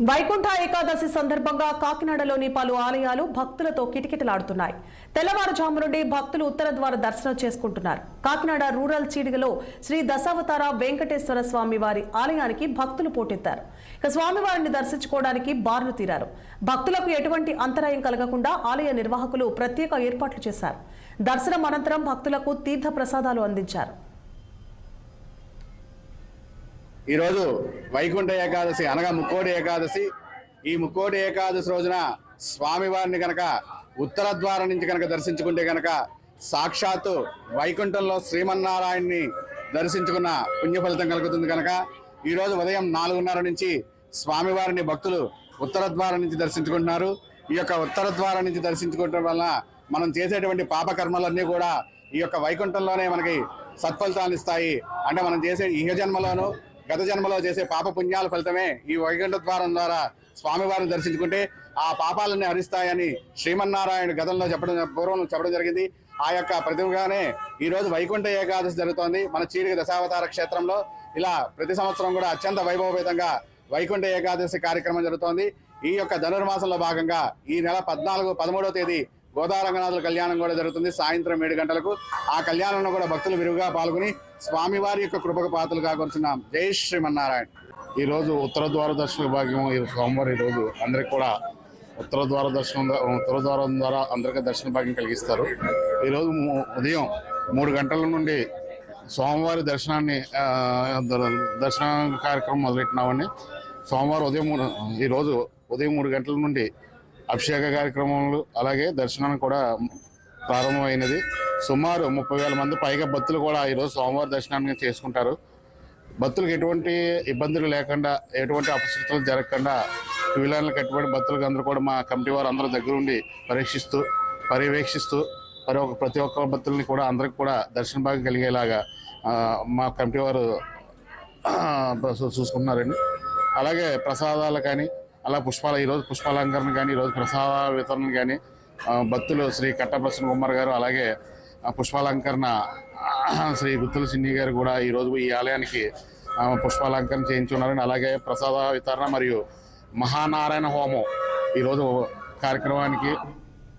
వైకుంఠ ఏకాదశి సందర్భంగా కాకినాడలోని పలు ఆలయాలు భక్తులతో కిటకిటలాడుతున్నాయి. తెల్లవారుజాము నుండి భక్తులు ఉత్తర ద్వార దర్శనం చేసుకుంటున్నారు. కాకినాడ రూరల్ చీడిగలో శ్రీ దశావతార వెంకటేశ్వర స్వామి వారి ఆలయానికి భక్తులు పోటెత్తారు. ఇక స్వామివారిని దర్శించుకోవడానికి బారులు తీరారు. భక్తులకు ఎటువంటి అంతరాయం కలగకుండా ఆలయ నిర్వాహకులు ప్రత్యేక ఏర్పాట్లు చేశారు. దర్శనం అనంతరం భక్తులకు తీర్థ ప్రసాదాలు అందించారు. ఈ రోజు వైకుంఠ ఏకాదశి అనగా ముక్కోటి ఏకాదశి. ఈ ముక్కోటి ఏకాదశి రోజున స్వామివారిని కనుక ఉత్తర ద్వారం నుంచి కనుక దర్శించుకుంటే కనుక సాక్షాత్తు వైకుంఠంలో శ్రీమన్నారాయణని దర్శించుకున్న పుణ్య ఫలితం కలుగుతుంది. కనుక ఈరోజు ఉదయం 4:30 నుంచి స్వామివారిని భక్తులు ఉత్తర ద్వారం నుంచి దర్శించుకుంటున్నారు. ఈ యొక్క ఉత్తర ద్వారం నుంచి దర్శించుకోవడం వల్ల మనం చేసేటువంటి పాపకర్మలన్నీ కూడా ఈ యొక్క వైకుంఠంలోనే మనకి సత్ఫలితాలు ఇస్తాయి. అంటే మనం చేసే ఇహ జన్మలోను గత జన్మలో చేసే పాప పుణ్యాల ఫలితమే ఈ వైకుంఠ ద్వారం ద్వారా స్వామివారిని దర్శించుకుంటే ఆ పాపాలన్నీ హరిస్తాయని శ్రీమన్నారాయణ గతంలో పూర్వం చెప్పడం జరిగింది. ఆ యొక్క ప్రతిమగానే ఈ రోజు వైకుంఠ ఏకాదశి జరుగుతోంది మన చీడిగ దశావతార క్షేత్రంలో. ఇలా ప్రతి సంవత్సరం కూడా అత్యంత వైభవపేతంగా వైకుంఠ ఏకాదశి కార్యక్రమం జరుగుతోంది. ఈ యొక్క ధనుర్మాసంలో భాగంగా ఈ నెల 14, 13వ తేదీ గోదారంగనాథుల కళ్యాణం కూడా జరుగుతుంది. సాయంత్రం 7 గంటలకు ఆ కళ్యాణంలో కూడా భక్తులు విరివిగా పాల్గొని స్వామివారి యొక్క కృపకు పాత్రలు కాకొంటున్నాం. జై శ్రీమన్నారాయణ. ఈ రోజు ఉత్తర ద్వార దర్శన భాగ్యం సోమవారం. ఈ రోజు అందరికి కూడా ఉత్తర ద్వారం ద్వారా అందరికీ దర్శన భాగ్యం కలిగిస్తారు. ఈరోజు ఉదయం 3 గంటల నుండి స్వామివారి దర్శన కార్యక్రమం మొదలెట్టినామని. సోమవారం ఈరోజు ఉదయం 3 గంటల నుండి అభిషేక కార్యక్రమాలు అలాగే దర్శనం కూడా ప్రారంభమైనది. సుమారు 30,000 మంది పైగా భక్తులు కూడా ఈరోజు సోమవారం దర్శనాన్ని చేసుకుంటారు. భక్తులకు ఎటువంటి ఇబ్బందులు లేకుండా ఎటువంటి అపశృతులు జరగకుండా క్యూలైన్లు కట్టుబడి భక్తులకు అందరూ కూడా మా కమిటీ వారు అందరూ దగ్గర ఉండి పర్యవేక్షిస్తూ ప్రతి ఒక్క భక్తుల్ని కూడా అందరికి కూడా దర్శన భాగం కలిగేలాగా మా కమిటీ వారు చూసుకుంటున్నారండి. అలాగే ప్రసాదాలు కానీ అలా ఈరోజు పుష్పాలంకరణ కానీ ఈరోజు ప్రసాద వితరణ కానీ భక్తులు శ్రీ కట్టప్రసన్న కుమార్ గారు అలాగే పుష్పాలంకరణ శ్రీ గుత్తుల సిన్ని గారు కూడా ఈరోజు ఈ ఆలయానికి పుష్పాలంకరణ చేయించున్నారని. అలాగే ప్రసాద వితరణ మరియు మహానారాయణ హోమం ఈరోజు కార్యక్రమానికి